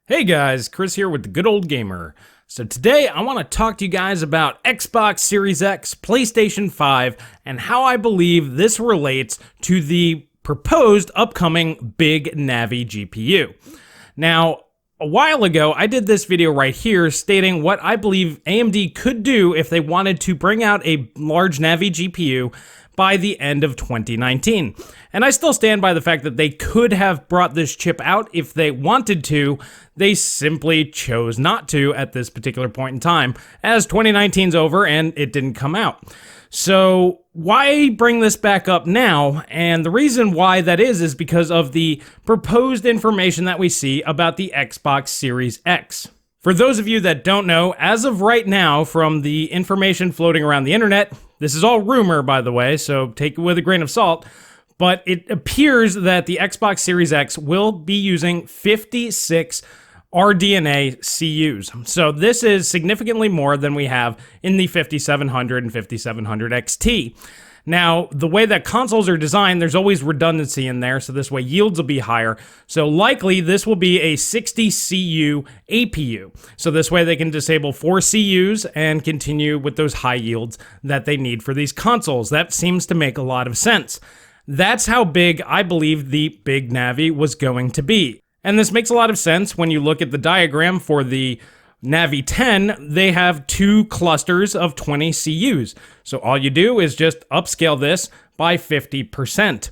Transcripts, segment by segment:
Hey guys, Chris here with the Good Old Gamer. So today I want to talk to you guys about Xbox Series X, PlayStation 5, and how I believe this relates to the proposed upcoming big Navi GPU. Now, a while ago, I did this video right here stating what I believe AMD could do if they wanted to bring out a large Navi GPU by the end of 2019. And I still stand by the fact that they could have brought this chip out if they wanted to. They simply chose not to at this particular point in time, as 2019's over and it didn't come out. So why bring this back up now? And the reason why that is because of the proposed information that we see about the Xbox Series X. For those of you that don't know, as of right now, from the information floating around the internet, this is all rumor, by the way, so take it with a grain of salt, but it appears that the Xbox Series X will be using 56 RDNA CUs. So this is significantly more than we have in the 5700 and 5700 XT. Now, the way that consoles are designed, there's always redundancy in there, so this way yields will be higher. So likely, this will be a 60 CU APU. So this way they can disable 4 CUs and continue with those high yields that they need for these consoles. That seems to make a lot of sense. That's how big I believe the big Navi was going to be. And this makes a lot of sense when you look at the diagram for the Navi 10, they have 2 clusters of 20 CUs. So all you do is just upscale this by 50%.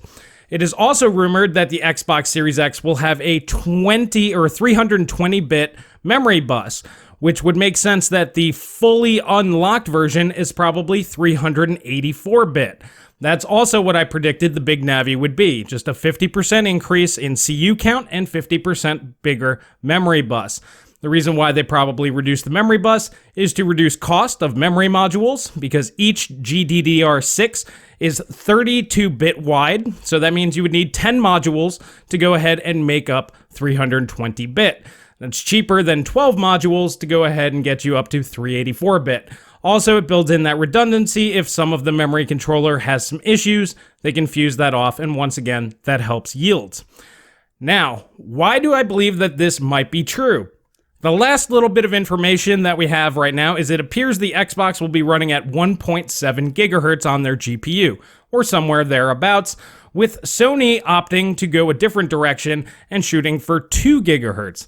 It is also rumored that the Xbox Series X will have a 20 or 320-bit memory bus, which would make sense that the fully unlocked version is probably 384-bit. That's also what I predicted the big Navi would be, just a 50% increase in CU count and 50% bigger memory bus. The reason why they probably reduced the memory bus is to reduce cost of memory modules, because each GDDR6 is 32-bit wide, so that means you would need 10 modules to go ahead and make up 320-bit. That's cheaper than 12 modules to go ahead and get you up to 384-bit. Also, it builds in that redundancy. If some of the memory controller has some issues, they can fuse that off, and once again, that helps yields. Now, why do I believe that this might be true? The last little bit of information that we have right now is it appears the Xbox will be running at 1.7 gigahertz on their GPU, or somewhere thereabouts, with Sony opting to go a different direction and shooting for 2 gigahertz.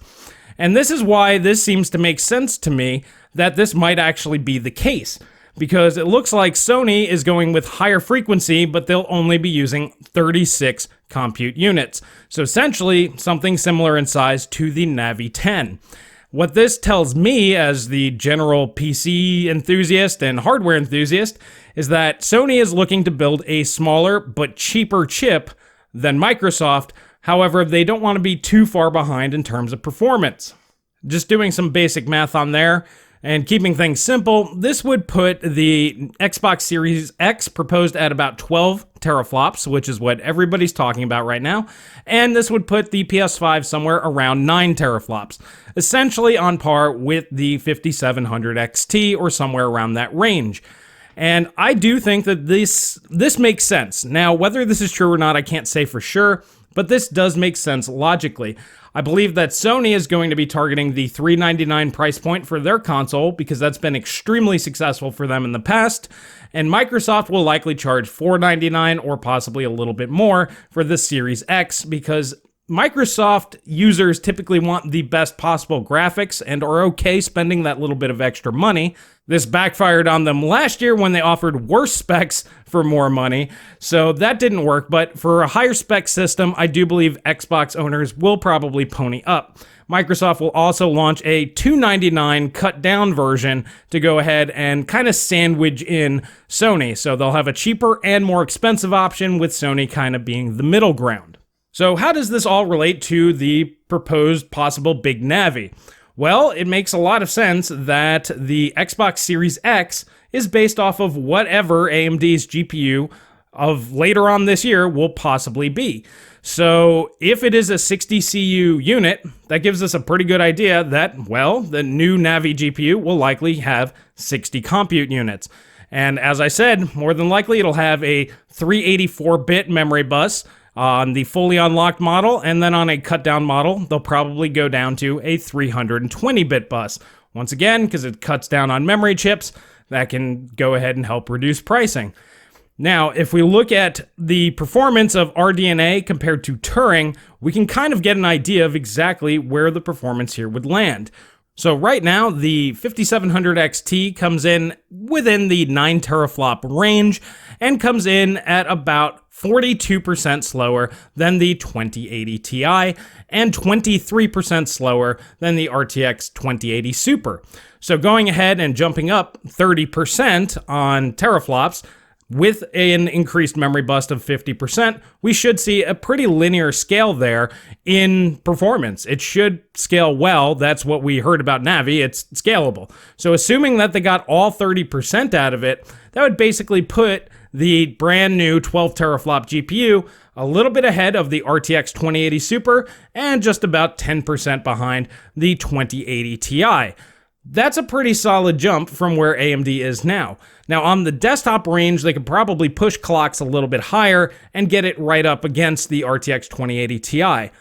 And this is why this seems to make sense to me that this might actually be the case, because it looks like Sony is going with higher frequency, but they'll only be using 36 compute units. So essentially, something similar in size to the Navi 10. What this tells me, as the general PC enthusiast and hardware enthusiast, is that Sony is looking to build a smaller but cheaper chip than Microsoft. However, they don't want to be too far behind in terms of performance. Just doing some basic math on there and keeping things simple, this would put the Xbox Series X proposed at about 12 teraflops, which is what everybody's talking about right now, and this would put the PS5 somewhere around 9 teraflops, essentially on par with the 5700 XT or somewhere around that range. And I do think that this makes sense. Now, whether this is true or not, I can't say for sure, but this does make sense logically. I believe that Sony is going to be targeting the $399 price point for their console because that's been extremely successful for them in the past, and Microsoft will likely charge $499 or possibly a little bit more for the Series X because Microsoft users typically want the best possible graphics and are okay spending that little bit of extra money. This backfired on them last year when they offered worse specs for more money, so that didn't work, but for a higher spec system, I do believe Xbox owners will probably pony up. Microsoft will also launch a $299 cut down version to go ahead and kind of sandwich in Sony, so they'll have a cheaper and more expensive option with Sony kind of being the middle ground. So how does this all relate to the proposed possible big Navi? Well, it makes a lot of sense that the Xbox Series X is based off of whatever AMD's GPU of later on this year will possibly be. So if it is a 60 CU unit, that gives us a pretty good idea that, well, the new Navi GPU will likely have 60 compute units. And as I said, more than likely it'll have a 384-bit memory bus, on the fully unlocked model, and then on a cut down model, they'll probably go down to a 320-bit bus. Once again, because it cuts down on memory chips, that can go ahead and help reduce pricing. Now, if we look at the performance of RDNA compared to Turing, we can kind of get an idea of exactly where the performance here would land. So right now, the 5700 XT comes in within the 9 teraflop range and comes in at about 42% slower than the 2080 Ti and 23% slower than the RTX 2080 Super. So going ahead and jumping up 30% on teraflops, with an increased memory bust of 50%, we should see a pretty linear scale there in performance. It should scale well. That's what we heard about Navi. It's scalable. So assuming that they got all 30% out of it, that would basically put the brand new 12 teraflop GPU a little bit ahead of the RTX 2080 Super and just about 10% behind the 2080 Ti. That's a pretty solid jump from where AMD is now. Now, on the desktop range, they could probably push clocks a little bit higher and get it right up against the RTX 2080 Ti.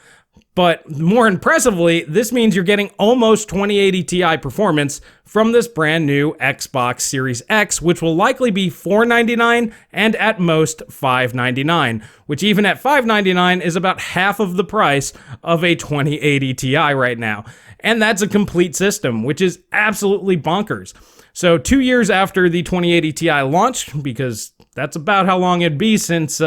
But more impressively, this means you're getting almost 2080 Ti performance from this brand new Xbox Series X, which will likely be $499 and at most $599, which even at $599 is about half of the price of a 2080 Ti right now. And that's a complete system, which is absolutely bonkers. So 2 years after the 2080 Ti launched, because that's about how long it'd be since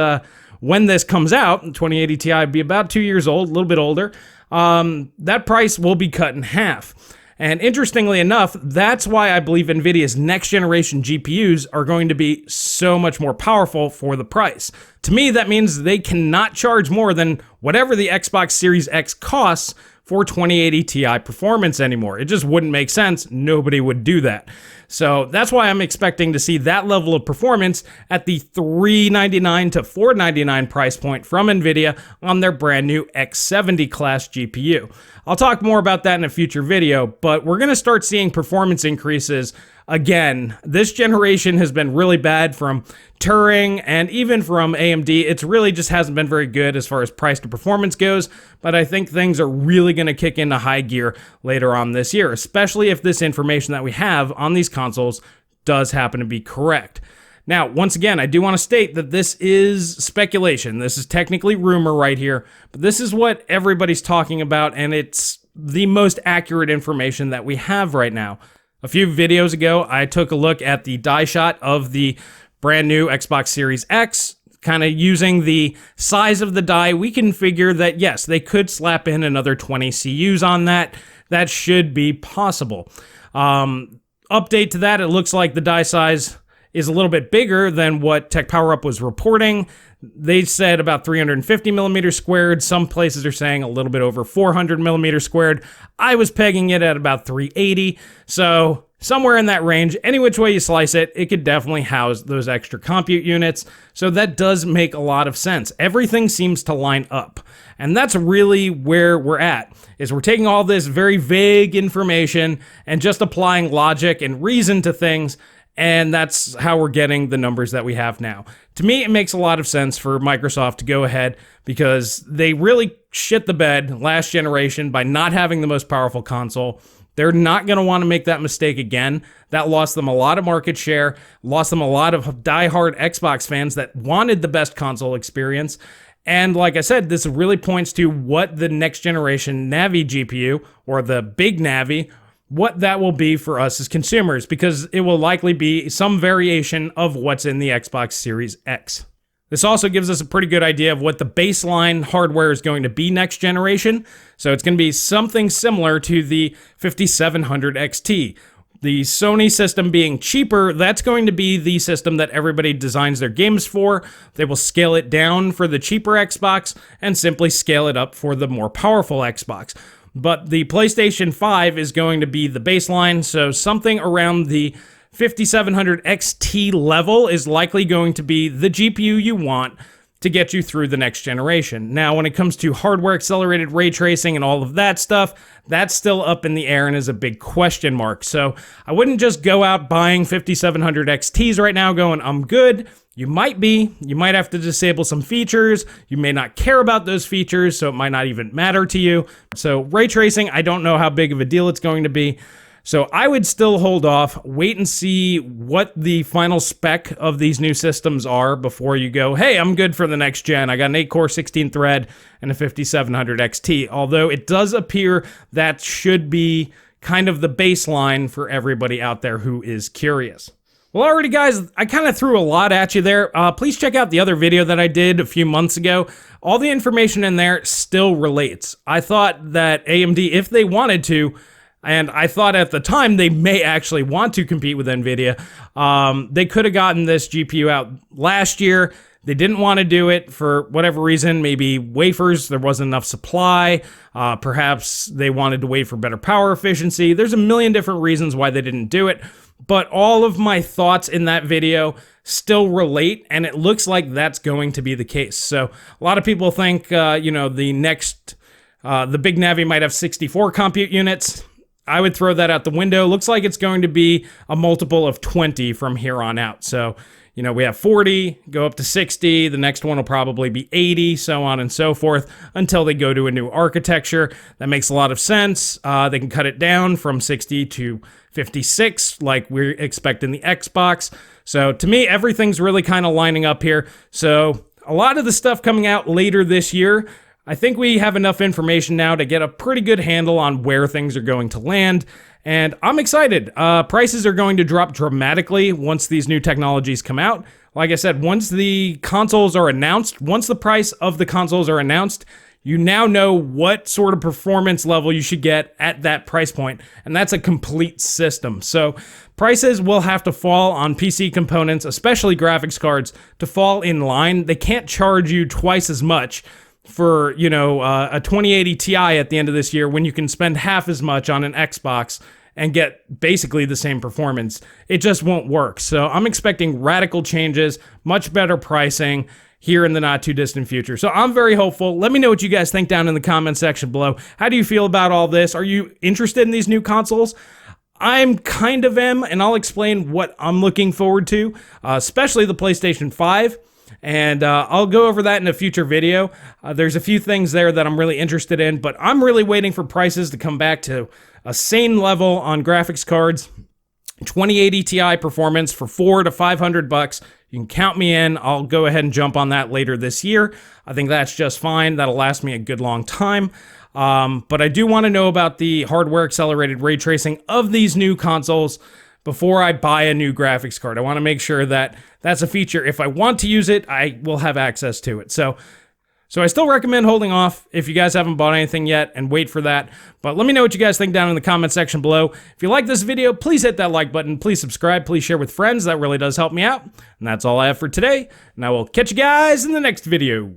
when this comes out, 2080 Ti would be about 2 years old, a little bit older, that price will be cut in half. And interestingly enough, that's why I believe NVIDIA's next generation GPUs are going to be so much more powerful for the price. To me, that means they cannot charge more than whatever the Xbox Series X costs for 2080 Ti performance anymore. It just wouldn't make sense. Nobody would do that. So that's why I'm expecting to see that level of performance at the $399 to $499 price point from NVIDIA on their brand new X70 class GPU. I'll talk more about that in a future video, but we're going to start seeing performance increases again. This generation has been really bad from Turing and even from AMD. It's really just hasn't been very good as far as price to performance goes, but I think things are really going to kick into high gear later on this year, especially if this information that we have on these consoles does happen to be correct. Now, once again, I do want to state that this is speculation. This is technically rumor right here, but this is what everybody's talking about, and it's the most accurate information that we have right now. A few videos ago, I took a look at the die shot of the brand new Xbox Series X. Kind of using the size of the die, we can figure that, yes, they could slap in another 20 CUs on that. That should be possible. Update to that, it looks like the die size is a little bit bigger than what Tech Power Up was reporting. They said about 350 millimeters squared. Some places are saying a little bit over 400 millimeters squared. I was pegging it at about 380. So somewhere in that range, any which way you slice it, it could definitely house those extra compute units. So that does make a lot of sense. Everything seems to line up. And that's really where we're at, is we're taking all this very vague information and just applying logic and reason to things. And that's how we're getting the numbers that we have now. To me, it makes a lot of sense for Microsoft to go ahead because they really shit the bed last generation by not having the most powerful console. They're not going to want to make that mistake again. That lost them a lot of market share, lost them a lot of diehard Xbox fans that wanted the best console experience. And like I said, this really points to what the next generation Navi GPU, or the big Navi, what that will be for us as consumers, because it will likely be some variation of what's in the Xbox Series X. This also gives us a pretty good idea of what the baseline hardware is going to be next generation. So it's going to be something similar to the 5700 XT. The Sony system being cheaper, that's going to be the system that everybody designs their games for. They will scale it down for the cheaper Xbox and simply scale it up for the more powerful Xbox. But the PlayStation 5 is going to be the baseline, so something around the 5700 XT level is likely going to be the GPU you want to get you through the next generation. Now, when it comes to hardware accelerated ray tracing and all of that stuff, that's still up in the air and is a big question mark. So I wouldn't just go out buying 5700 XTs right now going, I'm good. You might have to disable some features. You may not care about those features, so it might not even matter to you. So ray tracing, I don't know how big of a deal it's going to be. So I would still hold off, wait and see what the final spec of these new systems are before you go, hey, I'm good for the next gen. I got an 8-core, 16-thread, and a 5700 XT. Although it does appear that should be kind of the baseline for everybody out there who is curious. Well, alrighty guys, I kind of threw a lot at you there. Please check out the other video that I did a few months ago. All the information in there still relates. I thought that AMD, if they wanted to, and I thought at the time they may actually want to compete with NVIDIA, they could have gotten this GPU out last year. They didn't want to do it for whatever reason, maybe wafers, there wasn't enough supply, perhaps they wanted to wait for better power efficiency. There's a million different reasons why they didn't do it, but all of my thoughts in that video still relate, and it looks like that's going to be the case. So a lot of people think, you know, the big Navi might have 64 compute units. I would throw that out the window. Looks like it's going to be a multiple of 20 from here on out. So, you know, we have 40, go up to 60. The next one will probably be 80, so on and so forth, until they go to a new architecture. That makes a lot of sense. They can cut it down from 60 to 56, like we're expecting the Xbox. So to me, everything's really kind of lining up here. So a lot of the stuff coming out later this year, I think we have enough information now to get a pretty good handle on where things are going to land, and I'm excited. Prices are going to drop dramatically once these new technologies come out. Like I said, once the consoles are announced, once the price of the consoles are announced, you now know what sort of performance level you should get at that price point, and that's a complete system. So prices will have to fall on PC components, especially graphics cards, to fall in line. They can't charge you twice as much for, you know, a 2080 Ti at the end of this year when you can spend half as much on an Xbox and get basically the same performance. It just won't work. So I'm expecting radical changes, much better pricing here in the not too distant future. So I'm very hopeful. Let me know what you guys think down in the comment section below. How do you feel about all this? Are you interested in these new consoles? I'm kind of am, and I'll explain what I'm looking forward to, especially the PlayStation 5. And I'll go over that in a future video. There's a few things there that I'm really interested in, but I'm really waiting for prices to come back to a sane level on graphics cards. 2080 Ti performance for $400 to $500. You can count me in. I'll go ahead and jump on that later this year. I think that's just fine. That'll last me a good long time. But I do want to know about the hardware accelerated ray tracing of these new consoles before I buy a new graphics card. I want to make sure that that's a feature. If I want to use it, I will have access to it. So I still recommend holding off if you guys haven't bought anything yet and wait for that. But let me know what you guys think down in the comment section below. If you like this video, please hit that like button. Please subscribe. Please share with friends. That really does help me out. And that's all I have for today. And I will catch you guys in the next video.